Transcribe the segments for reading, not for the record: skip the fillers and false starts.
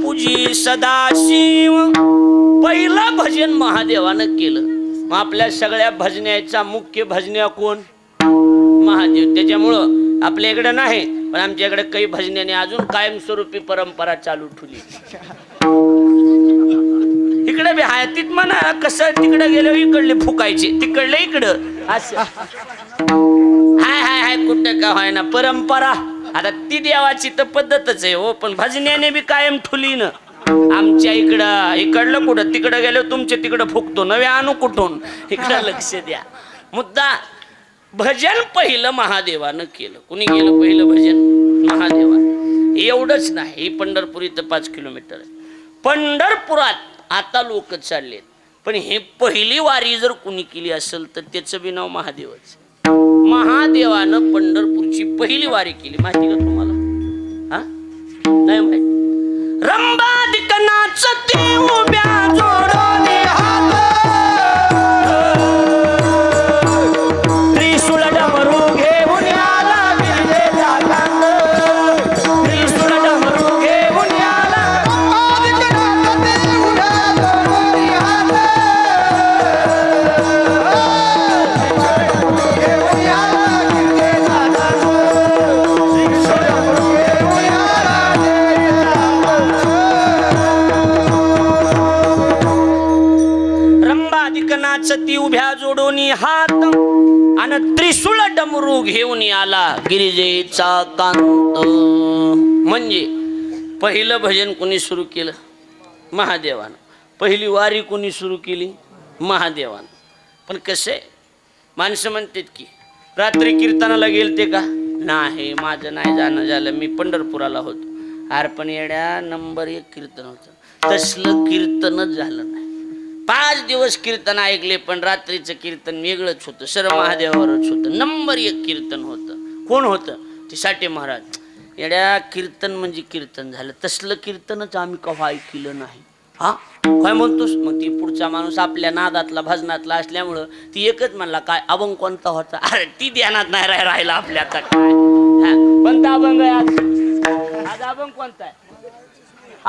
पूजी सदाशिव. पहिलं भजन महादेवानं केलं. मग आपल्या सगळ्या भजन्याचा मुख्य भजन्या कोण? महादेव. त्याच्यामुळं आपल्या इकडे नाही, पण आमच्या इकडे काही भजन्याने अजून कायमस्वरूपी परंपरा चालू ठेवली. इकडे बी हाय तीच म्हणा, कसं तिकडे गेलो इकडले फुकायचे, तिकडले इकडं असं हाय हाय हाय. कुठं का व्हाय ना परंपरा. आता ती देवाची तर पद्धतच आहे हो, पण भजन्याने बी कायम ठुली ना. आमच्या इकडलं कुठं तिकडं गेलो तुमच्या तिकडं फुकतो, नवे आणू कुठून? इकडं लक्ष द्या. मुद्दा भजन पहिलं महादेवानं केलं. कुणी केलं पहिलं भजन? महादेवा. एवढंच नाही, ही पंढरपूर इथं 5 किलोमीटर आहे. पंढरपुरात आता लोक चाललेत, पण हे पहिली वारी जर कुणी केली असेल तर त्याचं बी नाव महादेवच. महादेवानं पंढरपूरची पहिली वारी केली. माहिती का तुम्हाला? हा नाही माहिती? रंबादिकनाच ते उभ्या जोडोनी हात, त्रिशूळ डमरू घेऊन आला गिरजेचा कांद, त्रिशूळ डमरू घेऊन आला. रंबादिकनाच ते उभ्या जोडोनी हात, ती उभ्या जोडोनी हात आणि त्रिशूळ डमरू घेऊन आला गिरिजेचा कांत. म्हणजे पहिलं भजन कोणी सुरू केलं? महादेवानं. पहिली वारी कोणी सुरू केली? महादेवानं. पण कसे माणसं म्हणतात की रात्री कीर्तनाला गेलते का? नाही, माझं नाही जाणं झालं, मी पंढरपुराला होतो. अरे पण येड्या, नंबर 1 कीर्तन होतं. तसलं कीर्तनच झालं नाही. 5 दिवस कीर्तन ऐकले, पण रात्रीचं कीर्तन वेगळंच होतं, सर्व महादेवावरच होतं. नंबर 1 कीर्तन होतं. कोण होतं? ते साठे महाराज. येड्या, कीर्तन म्हणजे कीर्तन झालं, तसलं कीर्तनच आम्ही कव्हा ऐकलं नाही. हा काय म्हणतोस? मग ती पुढचा माणूस आपल्या नादातला भजनातला असल्यामुळं ती एकच म्हणला, काय अभंग कोणता होता? अरे ती ध्यानात नाही राहिला आपल्या. आता काय कोणता अभंग आहे आज? अभंग कोणता आहे?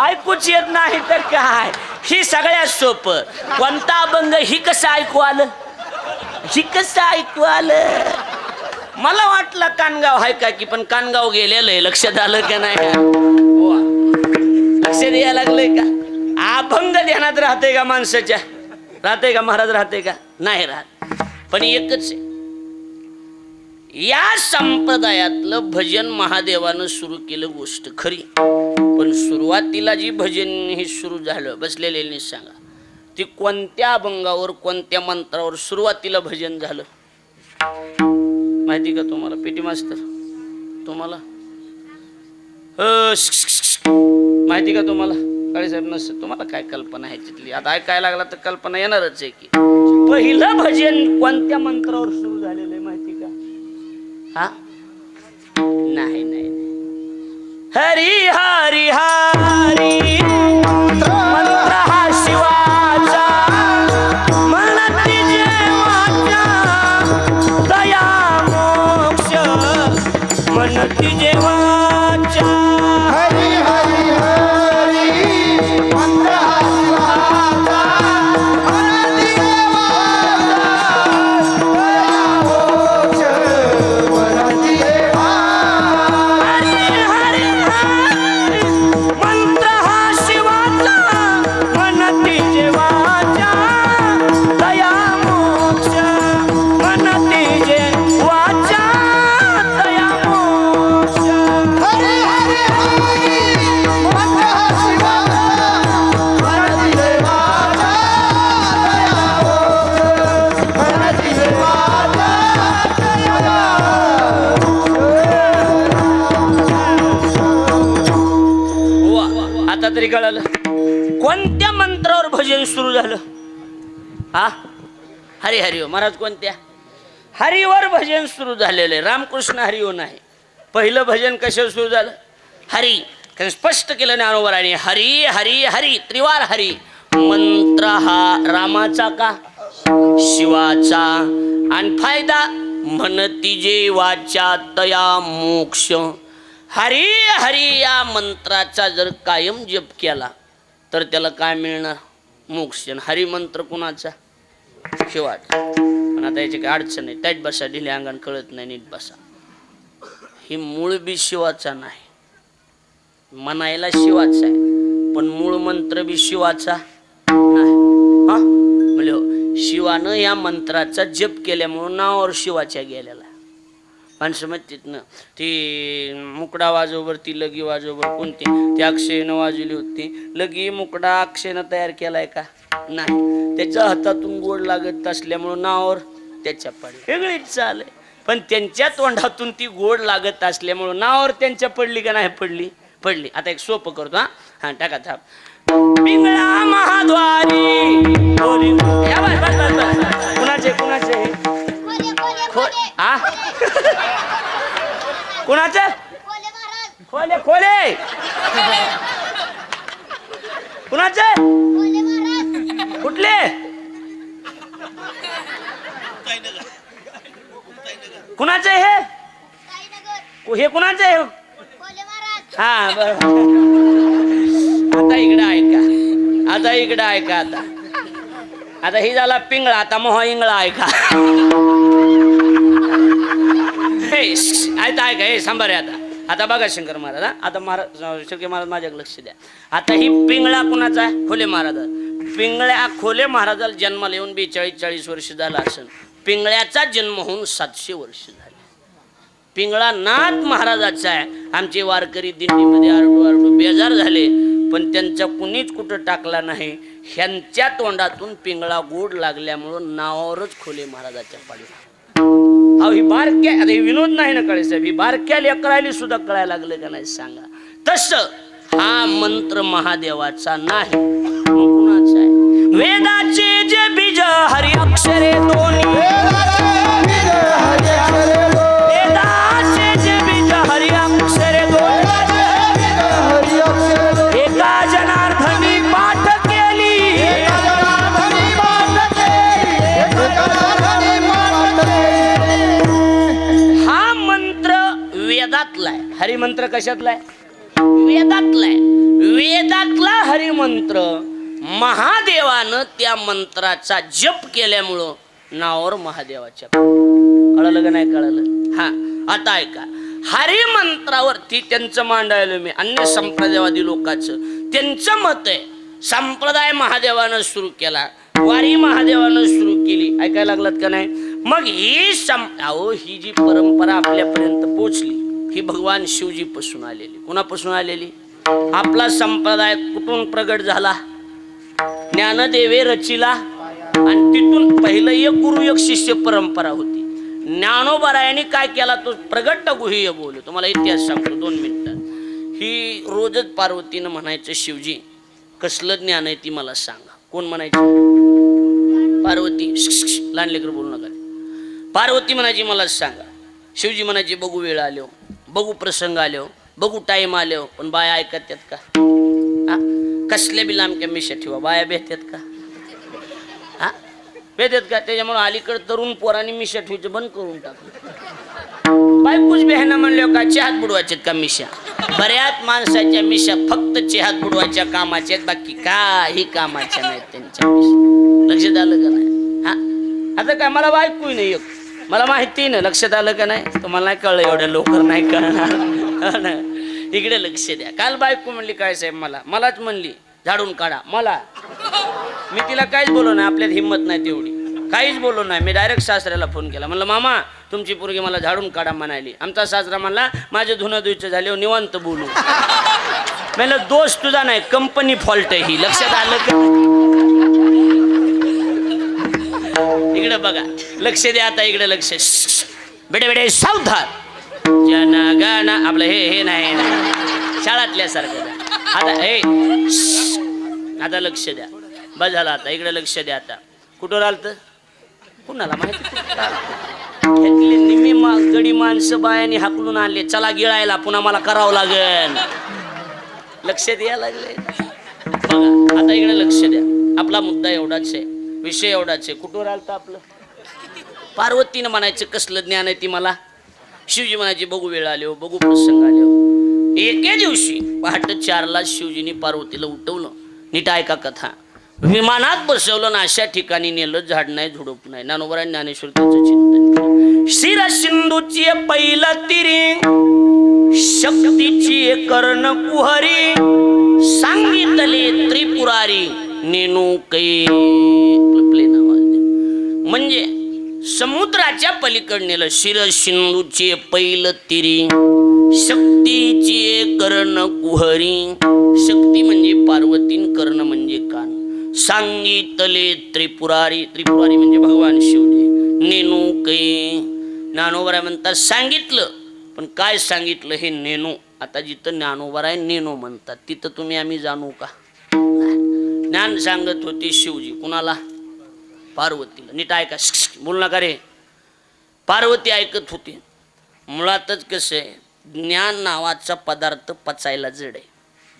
ऐकूच येत नाही तर काय? ही सगळ्यात सोपं. कोणता अभंग? ही कसं ऐकू आलं? ही कसं ऐकू आलं? मला वाटलं कानगाव आहे का की, पण कानगाव गेलेलं आहे. लक्षात आलं का नाही? लक्ष द्यायला लागलंय का? अभंग ध्यानात राहते का माणसाच्या? राहते का महाराज? राहते का? नाही राहत. पण एकच आहे, या संप्रदायातलं भजन महादेवानं सुरू केलं, गोष्ट खरी. पण सुरुवातीला जी भजन हे सुरू झालं, बसलेले सांगा, ती कोणत्या अभंगावर, कोणत्या मंत्रावर सुरुवातीला भजन झालं? माहिती का तुम्हाला? पेटी मास्तर तुम्हाला माहिती का तुम्हाला? काळेसाहेब नसतं, तुम्हाला काय कल्पना आहे तिथली? आता ऐकायला लागला तर कल्पना येणारच आहे की. पहिलं भजन कोणत्या मंत्रावर सुरू झालेलं आहे माहिती का? हा नाही नाही. हरी हरी हरी मंत्र हा शिवाचा, म्हणती जेवाचा दया मोक्ष, म्हणती जेवाचा. हरी हरी हरी मंत्र हा शिवाचा, म्हणती जेवाचा दया मोक्ष, म्हणती जेवाचा. हरी हरी मंत्र हा शिवाचा, म्हणती जेवाचा दया मोक्ष, म्हणती जेवाचा दया मोक्ष. हरी हरी हरी मंत्र हा शिवाचा, म्हणती जेवाचा दया मोक्ष, म्हणती जेवाचा दया मोक्ष. आता तरी कळालं कोणत्या मंत्रावर भजन सुरू झालं? हा हरी हरिओ. महाराज कोणत्या हरिवर भजन सुरू झालेलं आहे? रामकृष्ण हरिओ नाही. पहिलं भजन कशावर सुरू झालं? हरी. कारण स्पष्ट केलं ज्ञानोबराने, हरी हरी हरी, त्रिवार हरी. मंत्र हा रामाचा का शिवाचा? आणि फायदा म्हणती जेवाच्या तया मोक्ष. हरी हरी या मंत्राचा जर कायम जप केला तर त्याला काय मिळणार? मोक्ष. हरी मंत्र कुणाचा? शिवाचा. पण आता याची काय अडचण नाही, टाईट बसा, ढिले अंगण कळत नाही, नीट बसा. ही मूळ बी शिवाचा नाही, म्हणायला शिवाचा आहे पण मूळ मंत्र बी शिवाचा नाही. हा म्हणजे शिवानं या मंत्राचा जप केल्यामुळं नावावर शिवाच्या गेलेला. माणसं म्हणतात ना, ती मुकडा वाजवबर, ती लगी वाजवबर कोणती, ती अक्षयनं वाजवली होती. लगी मुकडा अक्षयनं तयार केलाय का? नाही. त्याच्या हातातून गोड लागत असल्यामुळं नावावर त्याच्या पाडी. वेगळीच चाल आहे, पण त्यांच्या तोंडातून ती गोड लागत असल्यामुळं नावावर त्यांच्या पडली का नाही पडली? पडली. आता एक सोपं करतो. हा टाका थाप. पिंगळा महाद्वारी कुणाचे कुणाचे हा कुणाचे? खोले खोले कुणाचे? कुठले? कुणाचे हे कुणाचे? हा बरोबर. आता इकडं ऐका, आता इकडं ऐका. आता ही झाला पिंगळा, आता मोहा इंगळा ऐका. ऐका हे सांभारे. आता बघा शंकर महाराज, आता महाराज शंकर महाराज माझ्याकडे लक्ष द्या. आता ही पिंगळा कुणाचा आहे? खोले महाराज. पिंगळ्या खोले महाराजाला जन्माला येऊन 42-40 वर्ष झालं असेल. पिंगळ्याचा जन्म होऊन 700 वर्ष झाले. पिंगळा नाथ महाराजाचा आहे. आमचे वारकरी दिंडीमध्ये आरडू आरडू बेजार झाले, पण त्यांचा कुणीच कुठं टाकला नाही. ह्यांच्या तोंडातून पिंगळा गोड लागल्यामुळं नावावरच खोले महाराजाच्या पाडी. अहो ही बारक्या, आता ही विनोद नाही ना कळे साहेब, ही बारक्या लेकरायला सुद्धा कळायला लागलं का नाही सांगा. तसं हा मंत्र महादेवाचा नाही, कुणाचा आहे? वेदाचे जे बीज हरी अक्षरे दोन्ही, वेदाचे जे बीज हरी अक्षरे दोन्ही, एका जनार्दनी पाठ केली, हा मंत्र वेदातला आहे. हरिमंत्र कशातला आहे? वेदातला आहे. वेदातला हरिमंत्र महादेवानं त्या मंत्राचा जप केल्यामुळं नावावर महादेवाच्या. कळलं का नाही कळलं? हा आता ऐका. हरिमंत्रावरती त्यांचं मांडायला मी अन्य संप्रदायवादी लोकांचं त्यांचं मत आहे. संप्रदाय महादेवानं सुरू केला, वारी महादेवानं सुरू केली. ऐकायला लागलात का नाही? मग ही ही जी परंपरा आपल्यापर्यंत पोचली ही भगवान शिवजी पासून आलेली. कोणापासून आलेली? आपला संप्रदाय कुठून प्रगट झाला? ज्ञानदेवे रचिला, आणि तिथून पहिलं एक गुरु एक शिष्य परंपरा होती. ज्ञानोबारायांनी काय केला तो प्रगट गुह्य बोलू. तुम्हाला इतिहास सांगतो 2 मिनिटात. ही रोजच पार्वतीनं म्हणायचं, शिवजी कसलं ज्ञान आहे ती मला सांगा. कोण म्हणायची? पार्वती. लहान लेकर बोलू नका. पार्वती म्हणायची मला सांगा. शिवजी म्हणायचे बघू वेळ आलो, बघू प्रसंग आलो, बघू टाइम आलो. पण बाया ऐकत का? कसले बी लांबक्या मिशा ठेवा, बाया भेटतात का? हा भेटतात का? त्याच्यामुळे अलीकडे तरुण पोरांनी मिशा ठेवायचं बंद करून टाकलं. बायकोच बेहना म्हणले का चहात बुडवायच्यात का मिशा? बऱ्याच माणसाच्या मिशा फक्त चहात बुडवायच्या कामाच्या आहेत, बाकी काही कामाच्या नाहीत त्यांच्या मिशा. लक्षात आलं का नाही? हा आता काय मला बायको नाही एक, मला माहिती ना. लक्षात आलं का नाही? तुम्हाला नाही कळलं, एवढ्या लवकर नाही कळणार. इकडे लक्ष द्या. काल बायको म्हणली काय साहेब, मलाच म्हणली झाडून काढा. मला मी तिला काहीच बोललो नाही, आपल्यात हिंमत नाही तेवढी, काहीच बोललो नाही. मी डायरेक्ट सासऱ्याला फोन केला, म्हणलं मामा तुमची पोरगी मला झाडून काढा म्हणाली. आमचा सासरा म्हणला माझे धुणं धुयचं झाले निवांत बोलू. म्हणलं दोष तुझा नाही, कंपनी फॉल्ट आहे ही. लक्षात आलं का? इकडे बघा, लक्ष द्या आता, इकडे लक्ष. बेडे बेडे सावधान. जनगण आपलं हे नाही शाळातल्या सारखं. आता लक्ष द्या. बस झालं आता, इकडे लक्ष द्या. आता कुठं राहिलं तर कुणाला माहिती? निम्मी गडी माणसं बायाने हाकलून आणले, चला गिळायला, पुन्हा मला करावं लागेल. लक्ष द्या लागले बघा. आता इकडे लक्ष द्या. आपला मुद्दा एवढाच आहे, विषय एवढाच आहे. कुठं राहिलं आपलं? पार्वतीनं म्हणायचं कसलं ज्ञान आहे ती मला. शिवजी म्हणायचे बघू वेळ आलो, बघू प्रसंग आलो. एके दिवशी पहाटे 4ला शिवजीने पार्वतीला उठवलं. नीट ऐका कथा. विमानात बसवलं ना अशा ठिकाणी नेलं, झाड नाही झुडूप नाही. ज्ञानोबा ज्ञानेश्वर त्याचं चिंतन केलं. शिर सिंधूची पहिलं तिरी, शक्तीची कर्ण कुहरी, सांगितले त्रिपुरारी नेनू कै. म्हणजे समुद्राच्या पलीकडनेलं शिर सिंधूचे पैल तिरी, शक्तीची कर्ण कुहरी. शक्ती म्हणजे पार्वतीन, कर्ण म्हणजे कान. सांगितले त्रिपुरारी, त्रिपुरारी म्हणजे भगवान शिवजी. नेनू कै. ज्ञानोबा म्हणतात सांगितलं, पण काय सांगितलं हे नेनू. आता जिथं ज्ञानोबा आहे नेनू म्हणतात, तिथं तुम्ही आम्ही जाणू का? ज्ञान सांगत होते शिवजी. कुणाला? पार्वतीला. नीट ऐका, बोल नका रे. पार्वती ऐकत होती. मुळातच कसं आहे, ज्ञान नावाचा पदार्थ पचायला जड आहे.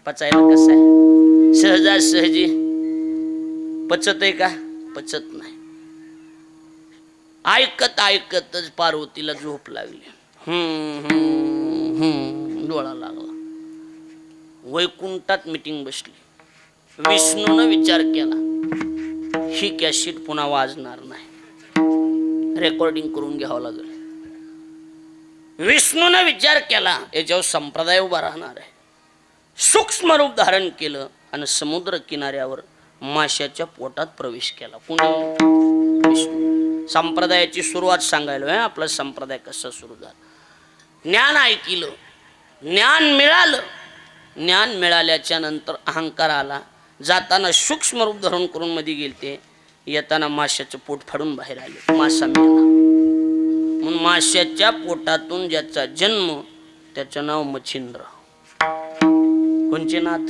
पचायला कसं आहे? सहजासहजी पचत आहे का? पचत नाही. ऐकत ऐकतच पार्वतीला झोप लागली. डोळा लागला. वैकुंठात मीटिंग बसली. विष्णूनं विचार केला, ही कॅसेट पुन्हा वाजणार नाही, रेकॉर्डिंग करून घ्यावं लागेल. विष्णूनं विचार केला, याच्यावर संप्रदाय उभा राहणार आहे. सूक्ष्म रूप धारण केलं आणि समुद्र किनाऱ्यावर माशाच्या पोटात प्रवेश केला. कोणी? विष्णू. संप्रदायाची सुरुवात सांगायला आपला संप्रदाय कसा सुरू झाला. ज्ञान ऐकलं, ज्ञान मिळालं. ज्ञान मिळाल्याच्या नंतर अहंकार आला. जाताना सूक्ष्म रूप धारण करून मध्ये गेलते, येताना माशाचं पोट फाडून बाहेर आले. मासा मेला. म्हणून माशाच्या पोटातून ज्याचा जन्म त्याचं नाव मच्छिंद्र. कोणचे नाथ?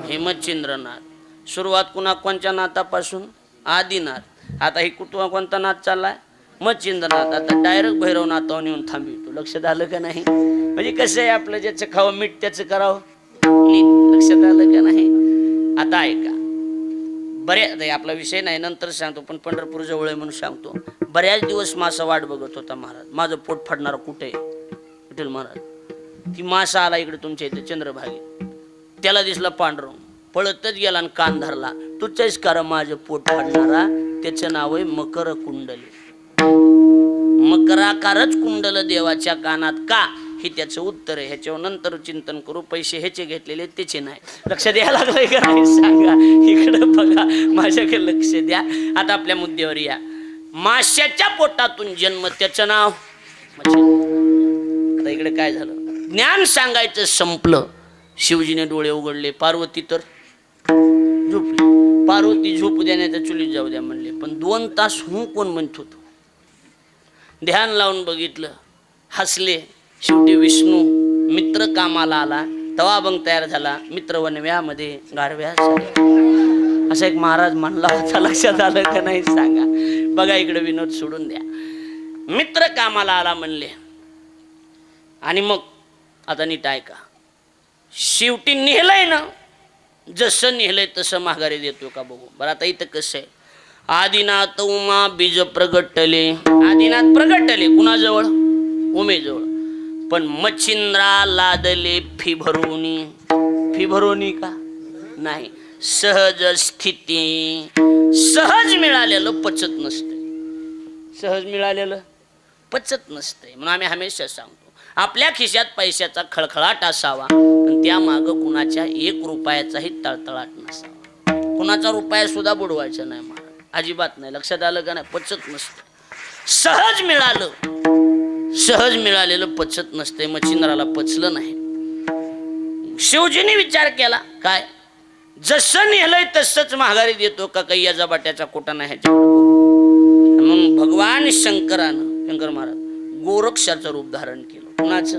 हे मच्छिंद्रनाथ. सुरुवात कुणा कोणच्या नाथापासून? आदिनाथ. आता ही कोणता नाथ चाललाय? मच्छिंद्रनाथ. आता डायरेक्ट भैरवनाथावर नेऊन थांबवतो. लक्षात आलं का नाही? म्हणजे कसं आहे, आपलं ज्याचं खावं मीठ त्याचं करावं नीट. लक्षात आलं का नाही? आता ऐका, बऱ्याच आपला विषय नाही, नंतर सांगतो, पण पंढरपूर जवळ आहे म्हणून सांगतो. बऱ्याच दिवस मासा वाट बघत होता महाराज. माझं पोट फाडणारा कुठे आहे? विठ्ठल महाराज. ती मासा आला इकडे तुमच्या इथे चंद्रभागेत. त्याला दिसला पांडुरंग, पळतच गेला आणि कान धरला. तुझ्याच कारण माझं पोट फाडणारा. त्याचं नाव आहे मकर कुंडली. मकराकारच कुंडल देवाच्या कानात का, हे त्याचं उत्तर आहे. ह्याच्यावर नंतर चिंतन करू. पैसे ह्याचे घेतलेले त्याचे नाही. लक्ष द्यायला लागलंय का नाही सांगा? इकडं बघा, माझ्याकडे लक्ष द्या. आता आपल्या मुद्द्यावर या. माशाच्या पोटातून जन्म, त्याचं नाव मच्छिंद्र. आता इकडे काय झालं? ज्ञान सांगायचं संपलं. शिवजीने डोळे उघडले. पार्वती तर झोपली. पार्वती झोपू द्या नाही तर चुलीत जाऊ द्या म्हणले. पण 2 तास कोण म्हणत होतो. ध्यान लावून बघितलं, हसले. शेवटी विष्णू मित्र कामाला आला. तवा अभंग तयार झाला. मित्र वनव्यामध्ये गारव्या. असा एक महाराज म्हणला होता. लक्षात आलं का नाही सांगा? बघा इकडे विनोद सोडून द्या. मित्र कामाला आला म्हणले. आणि मग आता नीट ऐका, शेवटी नेहलंय ना, जसं नेहलंय तसं माघारी देतो का बघू. बरं आता इथं कसं आहे, आदिनाथ उमा बीज प्रगटले. आदिनाथ प्रगटले कुणाजवळ? उमेजवळ. पण मच्छिंद्रा लादले फी भरोनी. फी भरोनी का नाही, सहज स्थिती. सहज मिळालेलं पचत नसते. सहज मिळालेलं पचत नसते. म्हणून आम्ही हमेशा सांगतो, आपल्या खिशात पैशाचा खळखळाट असावा, पण त्या मागं कुणाच्या 1 रुपयाचाही तळतळाट नसावा. कुणाचा रुपया सुद्धा बुडवायचा नाही महाराज, अजिबात नाही. लक्षात आलं का नाही? पचत नसतं. सहज मिळालं, सहज मिळालेलं पचत नसते. मच्छिंद्राला पचलं नाही. शिवजीने विचार केला, काय जसं नेलंय तसंच माघारी देतो का, काही या जबाट्याचा कोटा नाही ह्याच्या. म्हणून भगवान शंकरानं, शंकर महाराज गोरक्षाचं रूप धारण केलं. कुणाचं?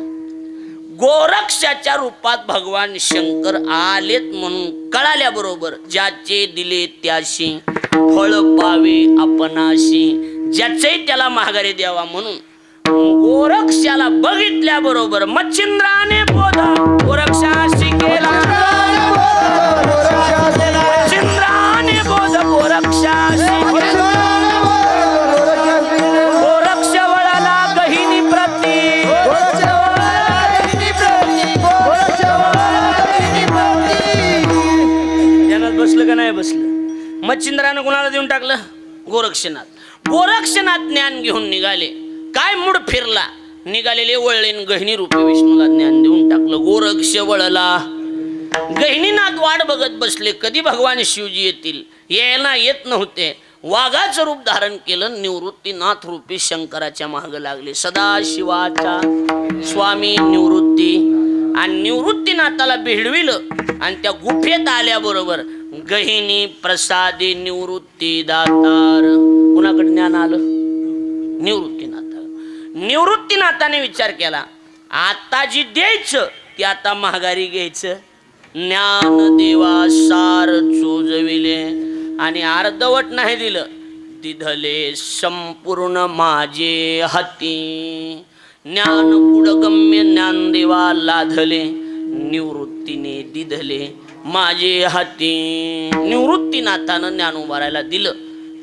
गोरक्षाच्या रूपात भगवान शंकर आलेत म्हणून कळाल्याबरोबर ज्याचे दिले त्याशी फळ पावे आपणाशी. ज्याचे त्याला माघारी द्यावा म्हणून गोरक्षाला बघितल्याबरोबर मच्छिंद्राने बोध गोरक्षाशी केला. मच्छिंद्राने बोध गोरक्षाशी. गोरक्ष वळाला गहिनी प्रती. बसलं का नाही बसलं? मच्छिंद्रानं कुणाला देऊन टाकलं? गोरक्षनाथ. गोरक्षनाथ ज्ञान घेऊन निघाले. काय मूड फिरला, निघालेले वळलेन गहिनी रूपी विष्णूला ज्ञान देऊन टाकलं. गोरक्ष वळला, गहिनीनाथ वाट बघत बसले कधी भगवान शिवजी येतील. यायला येत नव्हते. वाघाचं रूप धारण केलं. निवृत्तीनाथ रूपी शंकराच्या माग लागले. सदाशिवाचा स्वामी निवृत्ती. आणि निवृत्तीनाथाला भिडविलं आणि त्या गुफेत आल्याबरोबर गहिनी प्रसादी निवृत्ती दातार. कुणाकडे ज्ञान आलं? निवृत्तीनाथाला. निवृत्तीनाथाने विचार केला, आता जी द्यायचं ती आता महागारी घ्यायचं. ज्ञान देवा सार चोजविले आणि अर्धवट नाही दिलं, दिधले संपूर्ण माझे हाती. ज्ञान पुढगम्य ज्ञानदेवा लाधले, निवृत्तीने दिधले माझे हाती. निवृत्तीनाथानं ज्ञानोबारायला दिलं.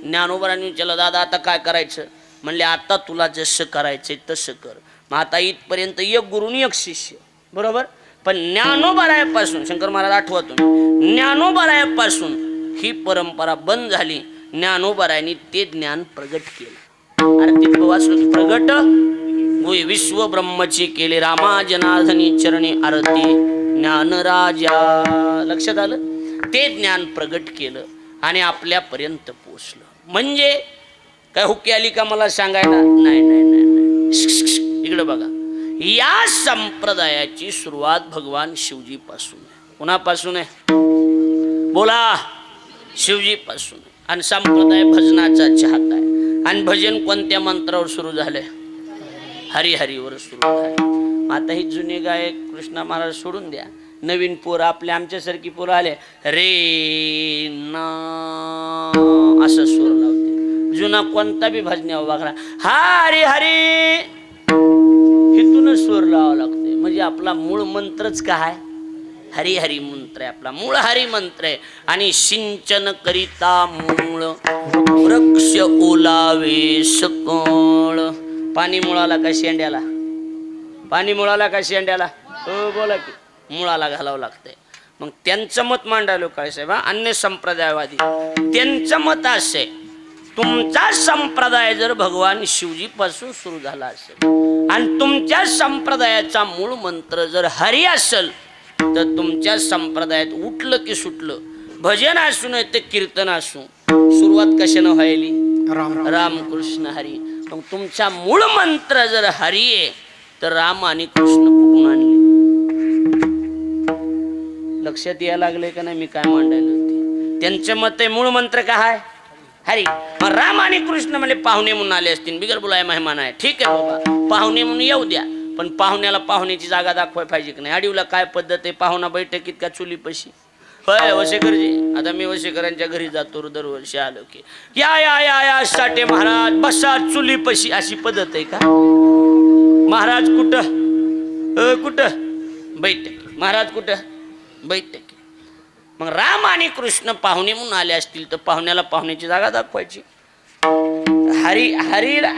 ज्ञानोबाराने विचारलं, दादा आता काय करायचं? म्हणले, आता तुला जसं करायचंय तसं कर. मग आता इथपर्यंत एक गुरुनी एक शिष्य, बरोबर. पण ज्ञानोबारायापासून, शंकर महाराज आठवा तुम्ही, ज्ञानोबारायापासून ही परंपरा बंद झाली. ज्ञानोबारायांनी ते ज्ञान प्रगट केलं. अरे तिथं वाचलो की प्रगट विश्व ब्रह्मची केले रामा जनार्दनी चरणी आरती ज्ञानराजा. लक्षात आलं? ते ज्ञान प्रगट केलं आणि आपल्यापर्यंत पोचलं. म्हणजे काय हुकी आली का मला सांगायला? नाही नाही नाही. इकडे बघा, या संप्रदायाची सुरुवात भगवान शिवजी पासून आहे. कुणापासून आहे? बोला, शिवजी पासून. आणि संप्रदाय भजनाचा चाहता आहे. आणि भजन कोणत्या मंत्रावर सुरू झाले? हरिहरीवर सुरू झाले. आता ही जुने गायक कृष्णा महाराज सोडून द्या. नवीन पोर आपल्या आमच्यासारखी पोरं आले, रे ना असं सूर लावते. जुना कोणता बी भजन्यावर बघा, हरी हरी हिथूनच सूर लावा लागते. म्हणजे आपला मूळ मंत्रच काय? हरी हरी मंत्र आहे. आपला मूळ हरी मंत्र आहे. आणि सिंचन करिता मूळ वृक्ष ओलावे सकळ. पाणी मुळाला का शेंड्याला? पाणी मुळाला का शेंड्याला? हो बोला की, मुळाला घालावं लागतंय. मग त्यांचं मत मांडायलो काय साहेब, अन्य संप्रदायवादी त्यांचं मत असे, तुमचा संप्रदाय जर भगवान शिवजी पासून सुरू झाला असेल आणि तुमच्या संप्रदायाचा मूळ मंत्र जर हरी असेल, तर तुमच्या संप्रदायात उठलं की सुटलं, भजन असू नये ते कीर्तन असू, सुरुवात कशानं व्हायली? रामकृष्ण हरी. मग तुमचा मूळ मंत्र जर हरी आहे, तर राम आणि कृष्ण कुठून आणले? लक्षात यायला लागले का नाही मी काय मांडायला होते? त्यांचं मत आहे मूळ मंत्र काय? हरी. मग राम आणि कृष्ण म्हणजे पाहुणे म्हणून आले असतील, बिगर बोलाय मेहमान आहे, ठीक आहे बाबा, पाहुणे म्हणून येऊ द्या. पण पाहुण्याला पाहुण्याची जागा दाखवाय पाहिजे की नाही? आडीवला काय पद्धत आहे? पाहुणा बैठकीत का चुलीपाशी? होय वशेकरजी, आता मी वशेकरांच्या घरी जातो दरवर्षी आलो की, या या या या साठे महाराज बसा चुलीपाशी, अशी पद्धत आहे का? महाराज कुठं? कुठं? बैठकी. महाराज कुठं? बैठकी. मग राम आणि कृष्ण पाहुणे म्हणून आले असतील तर पाहुण्याला पाहुण्याची जागा दाखवायची.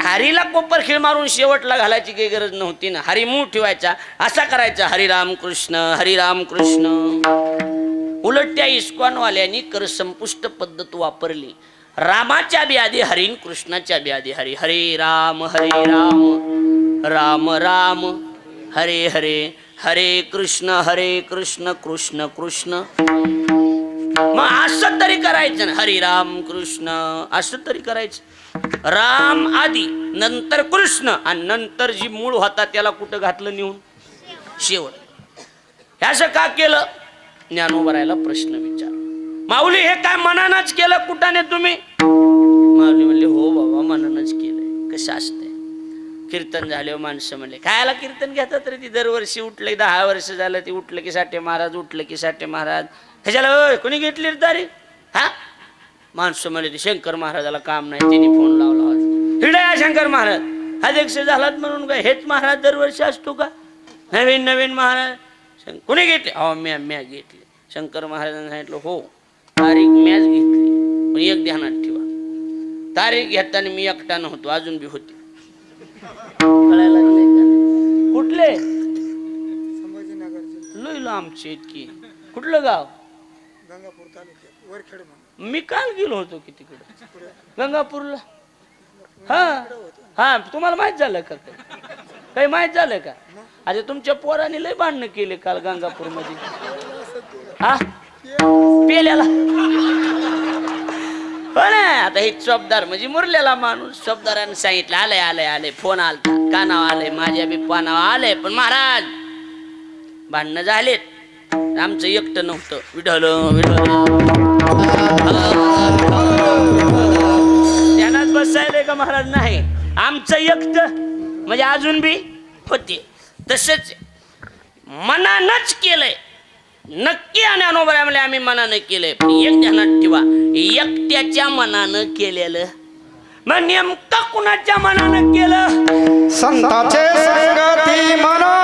हरीला कोपर खीळ मारून शेवटला घालायची काही गरज नव्हती ना. हरी मूळ ठेवायचा, असा करायचा हरी राम कृष्ण. उलट त्या इस्कॉनवाल्यांनी करसंपुष्ट पद्धत वापरली. रामाच्या बी आधी हरी, कृष्णाच्या बी आधी हरी. हरे राम राम राम हरे हरे, हरे कृष्ण कृष्ण कृष्ण. मग असं तरी करायचं ना, हरी राम कृष्ण असं तरी करायचं. राम आधी, नंतर कृष्ण, आणि नंतर जी मूळ होता त्याला कुठं घातलं नेऊन? शेवट. असं का केलं? ज्ञानोबारायला प्रश्न विचार, माऊली हे काय मनानच केलं कुठाने तुम्ही? माऊली म्हणले, हो बाबा मनानच केलंय. कसं असतंय? कीर्तन झाले, माणसं म्हणले कायला कीर्तन घेतात रे? ती दरवर्षी उठले, 10 वर्ष झालं ती उठलं की साठे महाराज, उठलं की साठे महाराज. ह्याच्याला कोणी घेतली रे तारी? हा माणसं म्हणले ते शंकर महाराजाला काम नाही, त्यांनी फोन लावला, हिडया शंकर महाराज अध्यक्ष झालात म्हणून काय हेच महाराज दरवर्षी असतो का? नवीन महाराज कोणी घेतले? हो म्या घेतले. शंकर महाराजांनी सांगितलं, हो तारीख मॅच घेतली, पण एक ध्यानात ठेवा, तारीख घेताना मी एकटा नव्हतो, अजून बी होती. कळायला लागले का? कुठले? संभाजीनगरचे. लोईलो आमचे इतकी. कुठलं गाव? गंगापूर तालुक्यात वरखेड म्हणून मी काल गेलो होतो की तिकडे गंगापूरला. हा हा तुम्हाला माहित झालं का काही माहित झालं का? अरे तुमच्या पोराने लय भांडणं केले काल गंगापूर मध्ये. हा पेल्याला हो ना. आता हे चोपदार म्हणजे मुरलेला माणूस. चोपदाराने सांगितलं आलंय आलंय आलंय. फोन आलता कानावर आलंय माझ्या बी पानावर आलंय. पण महाराज भांडणं झालेत. आमचं एकटं नव्हतं. विठ्ठल त्यांनाच बसायलंय का महाराज? नाही आमचं एकटं म्हणजे अजून बी होते. तसंच मनानच केलंय नक्की. आणि अनुभवामुळे आम्ही मनानं केलंय. पण एक ध्यानात ठेवा, एकट्याच्या मनानं केलेलं मग नेमकं कुणाच्या मनानं केलं? संताचे संगती मनो